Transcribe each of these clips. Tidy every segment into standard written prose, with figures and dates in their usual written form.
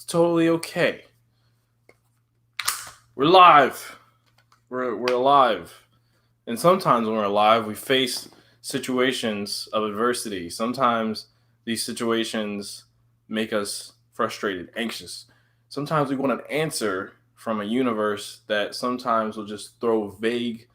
It's totally okay. We're live. We're alive. And sometimes when we're alive, we face situations of adversity. Sometimes these situations make us frustrated, anxious. Sometimes we want an answer from a universe that sometimes will just throw vague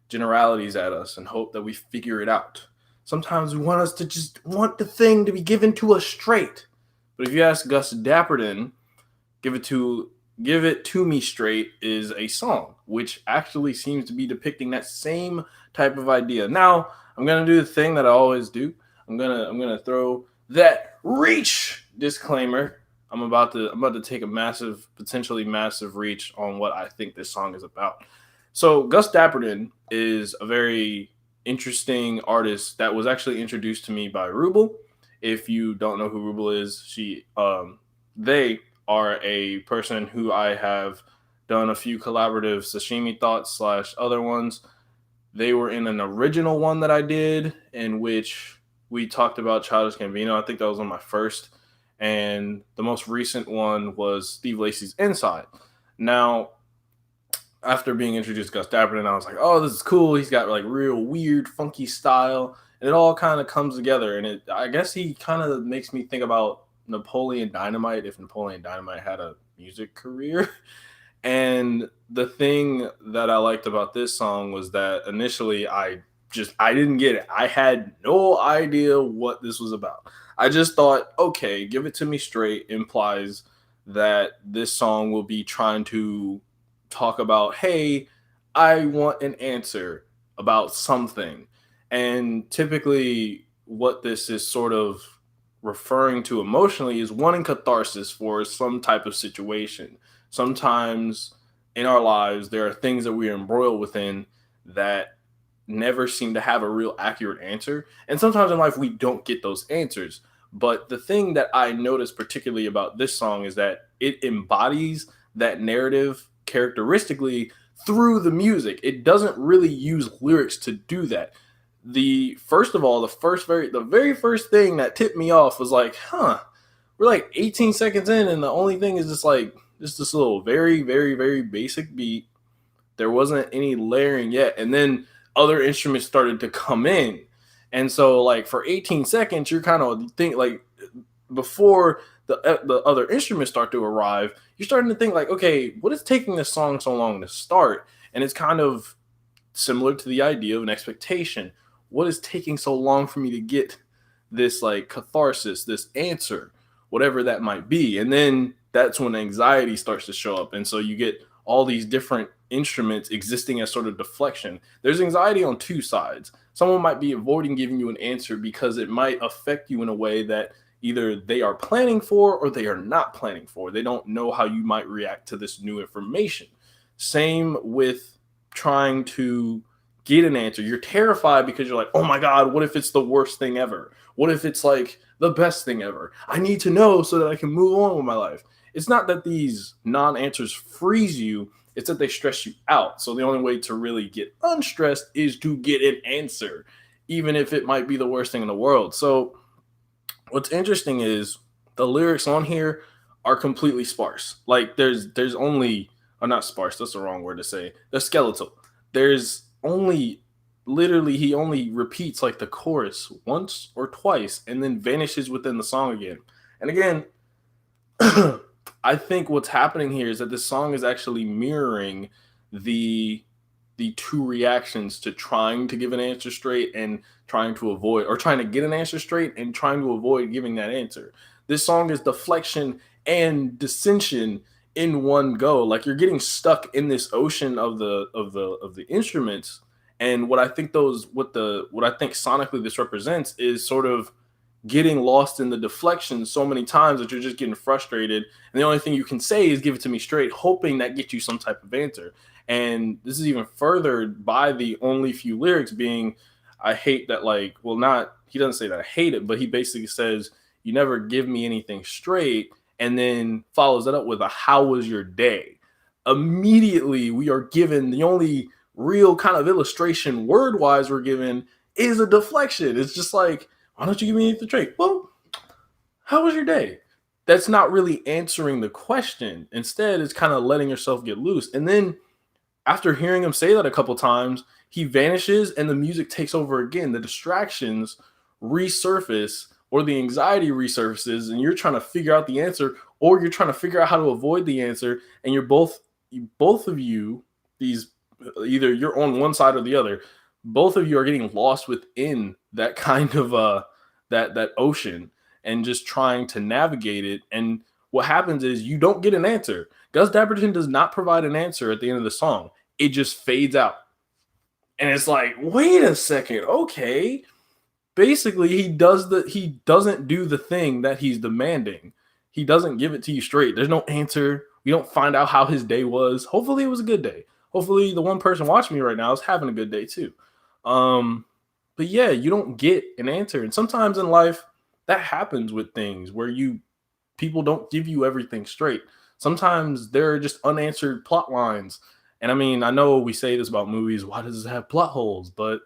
generalities at us and hope that we figure it out. Sometimes we want us to just want the thing to be given to us straight. But if you ask Gus Dapperton, give it to Give It To Me Straight is a song, which actually seems to be depicting that same type of idea. Now, I'm gonna do the thing that I always do. I'm gonna throw that reach disclaimer. I'm about to take a massive, potentially massive reach on what I think this song is about. So Gus Dapperton is a very interesting artist that was actually introduced to me by Ruble. If you don't know who Ruble is, they are a person who I have done a few collaborative sashimi thoughts slash other ones. They were in an original one that I did in which we talked about Childish Gambino. I think that was on my first. And the most recent one was Steve Lacy's Inside. Now, after being introduced to Gus Dapperton, I was like, oh, this is cool. He's got like real weird, funky style. And it all kind of comes together. And I guess he kind of makes me think about Napoleon Dynamite if Napoleon Dynamite had a music career. And the thing that I liked about this song was that initially I didn't get it. I had no idea what this was about. I just thought, okay, Give It To Me Straight implies that this song will be trying to talk about, hey, I want an answer about something. And typically what this is sort of referring to emotionally is wanting catharsis for some type of situation. Sometimes in our lives, there are things that we are embroiled within that never seem to have a real accurate answer. And sometimes in life, we don't get those answers. But the thing that I noticed particularly about this song is that it embodies that narrative characteristically through the music. It doesn't really use lyrics to do that. The first of all, the very first thing that tipped me off was like, we're like 18 seconds in, and the only thing is just this little very, very, very basic beat. There wasn't any layering yet, and then other instruments started to come in, and so like for 18 seconds, you're kind of think like before the other instruments start to arrive, you're starting to think like, okay, what is taking this song so long to start? And it's kind of similar to the idea of an expectation. What is taking so long for me to get this like catharsis, this answer, whatever that might be? And then that's when anxiety starts to show up. And so you get all these different instruments existing as sort of deflection. There's anxiety on two sides. Someone might be avoiding giving you an answer because it might affect you in a way that either they are planning for or they are not planning for. They don't know how you might react to this new information. Same with trying to get an answer. You're terrified because you're like, oh my God, what if it's the worst thing ever? What if it's like the best thing ever? I need to know so that I can move on with my life. It's not that these non-answers freeze you, it's that they stress you out. So the only way to really get unstressed is to get an answer, even if it might be the worst thing in the world. So what's interesting is the lyrics on here are completely sparse. Like there's only, or not sparse, that's the wrong word to say. They're skeletal. There's only literally he only repeats like the chorus once or twice and then vanishes within the song again. And again, I think what's happening here is that this song is actually mirroring the the two reactions to trying to give an answer straight and trying to avoid, or trying to get an answer straight and trying to avoid giving that answer. This song is deflection and dissension in one go. Like you're getting stuck in this ocean of the instruments. And what I think sonically this represents is sort of getting lost in the deflection so many times that you're just getting frustrated. And the only thing you can say is give it to me straight, hoping that gets you some type of answer. And this is even furthered by the only few lyrics being, I hate that, like, well, not, he doesn't say that I hate it, but he basically says, you never give me anything straight. And then follows that up with a, how was your day? Immediately, we are given the only real kind of illustration word wise we're given is a deflection. It's just like, why don't you give me anything straight? Well, how was your day? that's not really answering the question. Instead, it's kind of letting yourself get loose. And then after hearing him say that a couple times, he vanishes and the music takes over again. The distractions resurface or the anxiety resurfaces, and you're trying to figure out the answer, or you're trying to figure out how to avoid the answer, and both of you, these either you're on one side or the other, both of you are getting lost within that kind of that ocean and just trying to navigate it. And what happens is you don't get an answer. Gus Dapperton does not provide an answer at the end of the song. It just fades out. And it's like, wait a second, okay. Basically, he doesn't do the thing that he's demanding. He doesn't give it to you straight. There's no answer. We don't find out how his day was. Hopefully it was a good day. Hopefully the one person watching me right now is having a good day too. But yeah, you don't get an answer. And sometimes in life that happens with things where people don't give you everything straight. Sometimes there are just unanswered plot lines. And I mean, I know we say this about movies, why does it have plot holes? But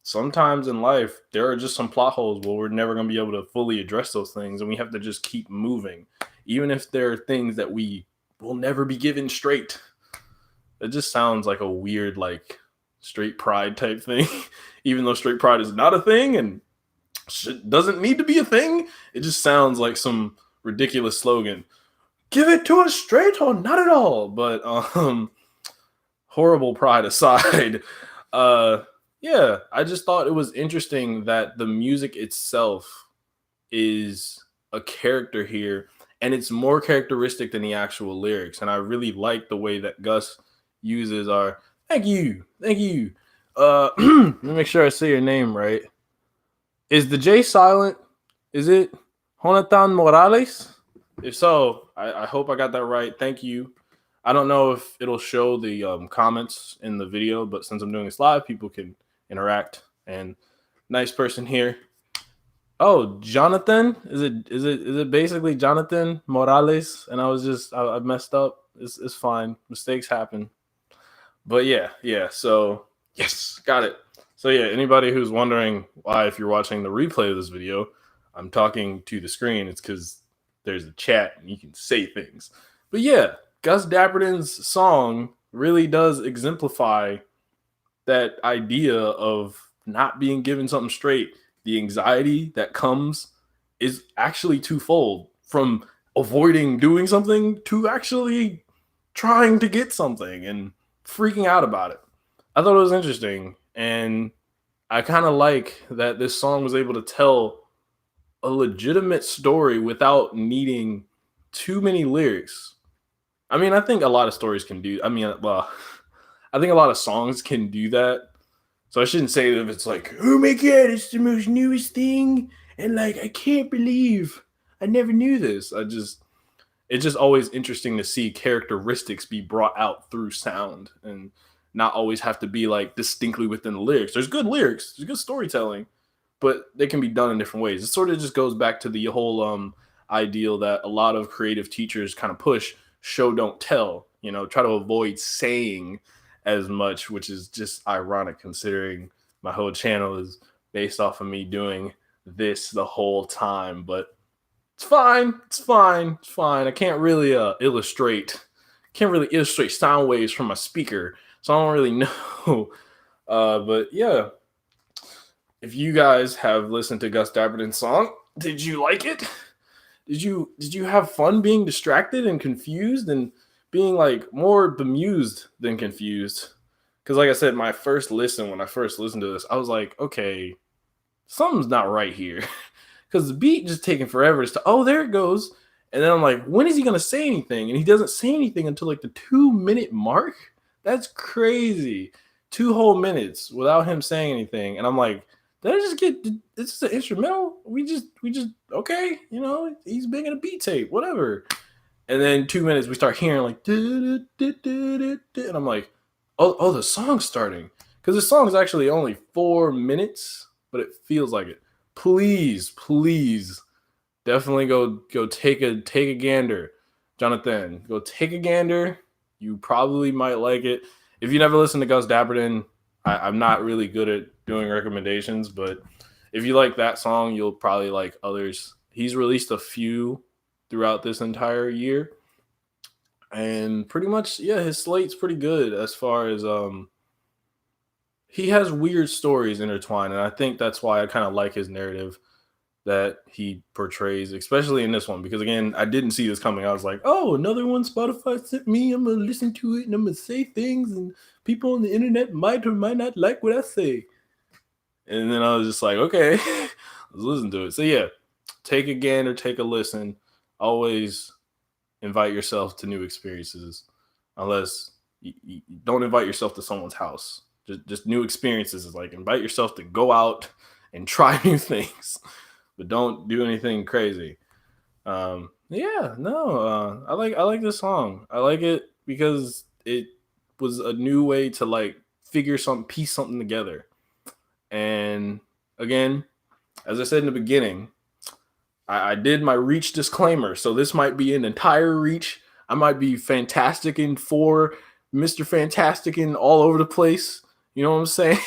sometimes in life, there are just some plot holes where we're never going to be able to fully address those things. And we have to just keep moving, even if there are things that we will never be given straight. It just sounds like a weird, like, straight pride type thing, even though straight pride is not a thing and doesn't need to be a thing. It just sounds like some ridiculous slogan. Give it to us straight or not at all. But horrible pride aside, yeah, I just thought it was interesting that the music itself is a character here, and it's more characteristic than the actual lyrics. And I really like the way that Gus uses our thank you. Let me make sure I say your name right. Is the J silent? Is it Jonathan Morales? If so, I hope I got that right. Thank you. I don't know if it'll show the comments in the video, but since I'm doing this live, people can interact. And nice person here. Oh, Jonathan? Is it basically Jonathan Morales? And I messed up. It's fine. Mistakes happen. But yeah. So yes, got it. So yeah, anybody who's wondering why, if you're watching the replay of this video, I'm talking to the screen, it's because there's a chat and you can say things. But yeah, Gus Dapperton's song really does exemplify that idea of not being given something straight. The anxiety that comes is actually twofold, from avoiding doing something to actually trying to get something and freaking out about it. I thought it was interesting, and I kind of like that this song was able to tell a legitimate story without needing too many lyrics. I mean, I think a lot of stories can do. I mean, well, I think a lot of songs can do that. So I shouldn't say that if it's like, oh my god, it's the most newest thing, and like I can't believe I never knew this. It's just always interesting to see characteristics be brought out through sound and not always have to be like distinctly within the lyrics. There's good lyrics, there's good storytelling, but they can be done in different ways. It sort of just goes back to the whole ideal that a lot of creative teachers kind of push: show, don't tell. Try to avoid saying as much, which is just ironic considering my whole channel is based off of me doing this the whole time. But it's fine. I can't really illustrate sound waves from my speaker, so I don't really know. But yeah, if you guys have listened to Gus Dapperton's song, did you like it? Did you have fun being distracted and confused and being like more bemused than confused? Because like I said, when I first listened to this, I was like, okay, something's not right here. Because the beat just taking forever to, oh, there it goes. And then I'm like, when is he going to say anything? And he doesn't say anything until like the 2-minute mark. That's crazy. 2 whole minutes without him saying anything. And I'm like, did I just get, it's just an instrumental? We just, okay, he's making a beat tape, whatever. And then 2 minutes, we start hearing like, and I'm like, oh, the song's starting. Because the song is actually only 4 minutes, but it feels like it. Please, definitely go take a gander, Jonathan. Go take a gander. You probably might like it. If you never listened to Gus Dapperton, I'm not really good at doing recommendations, but if you like that song, you'll probably like others. He's released a few throughout this entire year. And pretty much, yeah, his slate's pretty good as far as he has weird stories intertwined, and I think that's why I kind of like his narrative that he portrays, especially in this one, because again, I didn't see this coming. I was like, oh, another one Spotify sent me. I'm gonna listen to it and I'm gonna say things, and people on the internet might or might not like what I say. And then I was just like, okay, let's listen to it. So yeah, take a gander, take a listen. Always invite yourself to new experiences, unless you don't invite yourself to someone's house. Just new experiences is like invite yourself to go out and try new things, but don't do anything crazy. Yeah, no, I like this song. I like it because it was a new way to like piece something together. And again, as I said in the beginning, I did my reach disclaimer, so this might be an entire reach. I might be fantastic in for Mr. Fantastic in all over the place. You know what I'm saying?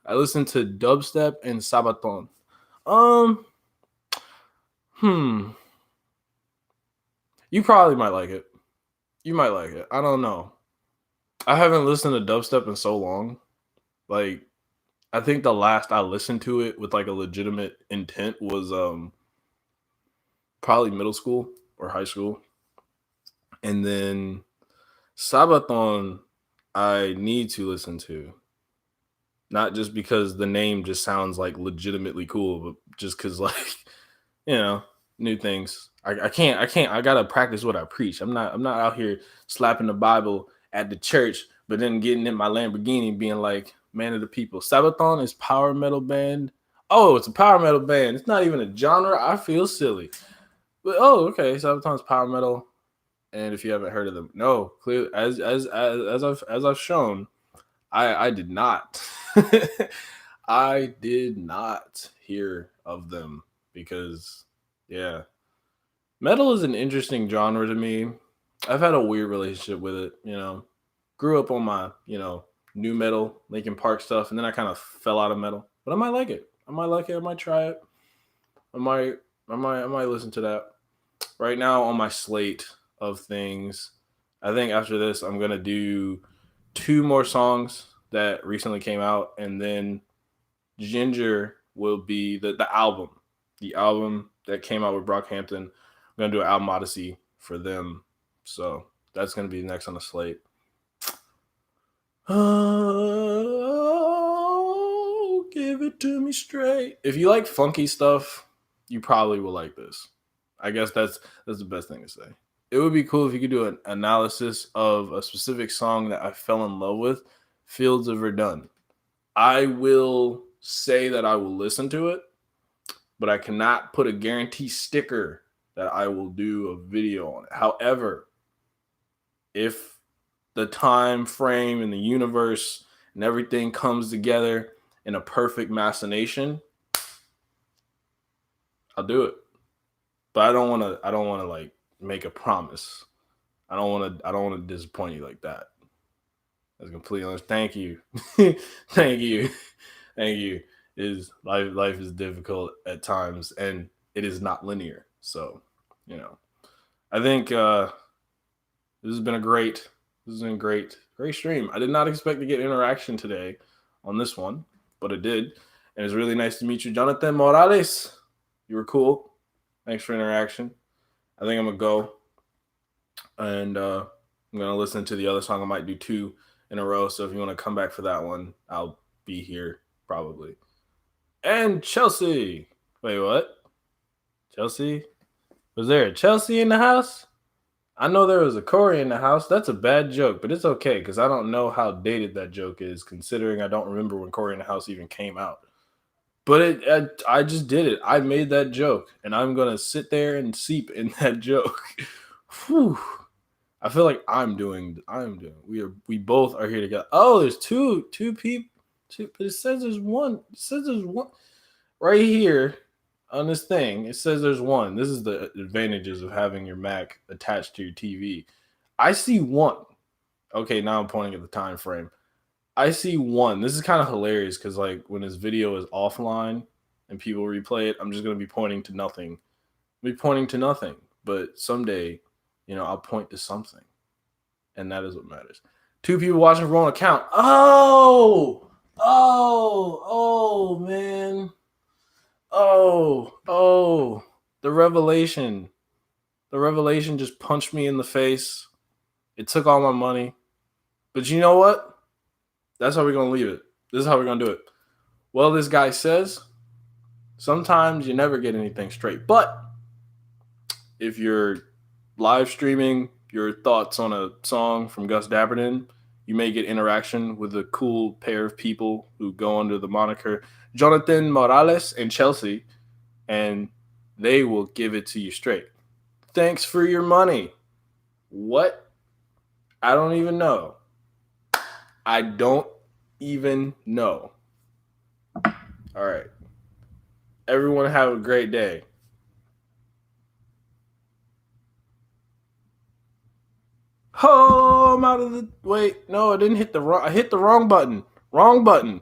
I listened to dubstep and sabaton. Um, hmm. You probably might like it. You might like it. I don't know. I haven't listened to dubstep in so long. Like, I think the last I listened to it with like a legitimate intent was probably middle school or high school. And then Sabaton, I need to listen to. Not just because the name just sounds like legitimately cool, but just because like, you know, new things. I can't I gotta practice what I preach. I'm not out here slapping the Bible at the church, but then getting in my Lamborghini and being like, man of the people. Sabaton is power metal band. Oh, it's a power metal band. It's not even a genre. I feel silly. But oh, okay. Sabaton's power metal. And if you haven't heard of them, no, clearly as I've shown, I did not. I did not hear of them because yeah, metal is an interesting genre to me. I've had a weird relationship with it, Grew up on my, new metal, Linkin Park stuff, and then I kind of fell out of metal. But I might like it. I might like it. I might try it. I might I might listen to that. Right now on my slate of things, I think after this I'm gonna do two more songs that recently came out, and then Ginger will be the album that came out with Brockhampton. I'm gonna do an album Odyssey for them, so that's gonna be next on the slate. Oh, give it to me straight. If you like funky stuff, you probably will like this. I guess that's the best thing to say. It would be cool if you could do an analysis of a specific song that I fell in love with, Fields of Verdun. I will say that I will listen to it, but I cannot put a guarantee sticker that I will do a video on it. However, if the time frame and the universe and everything comes together in a perfect machination, I'll do it. But I don't want to like make a promise. I don't want to disappoint you like that. That's completely honest. Thank you. Thank you. Thank you. Is life is difficult at times and it is not linear. So, you know. I think this has been great stream. I did not expect to get interaction today on this one, but it did. And it's really nice to meet you, Jonathan Morales. You were cool. Thanks for interaction. I think I'm gonna go and I'm gonna listen to the other song. I might do two in a row. So if you want to come back for that one, I'll be here probably. And Chelsea. Wait, what? Chelsea? Was there a Chelsea in the house? I know there was a Corey in the house. That's a bad joke, but it's okay because I don't know how dated that joke is, considering I don't remember when Corey in the house even came out. But I just did it. I made that joke, and I'm gonna sit there and seep in that joke. Whew. I feel like We both are here together. Oh, there's two people. But it says there's one. It says there's one right here on this thing. It says there's one. This is the advantages of having your Mac attached to your TV. I see one. Okay, now I'm pointing at the time frame. I see one. This is kind of hilarious because like when this video is offline and people replay it, I'm just gonna be pointing to nothing. Be pointing to nothing. but someday, I'll point to something, and that is what matters. Two people watching for one account. Oh, man. Oh, the revelation. The revelation just punched me in the face. It took all my money. But you know what? That's how we're going to leave it. This is how we're going to do it. Well, this guy says, sometimes you never get anything straight. But if you're live streaming your thoughts on a song from Gus Dapperton, you may get interaction with a cool pair of people who go under the moniker Jonathan Morales and Chelsea, and they will give it to you straight. Thanks for your money. What? I don't even know. I don't even know. All right. Everyone have a great day. Oh, I'm out of the... Wait, no, I didn't hit the wrong... I hit the wrong button. Wrong button.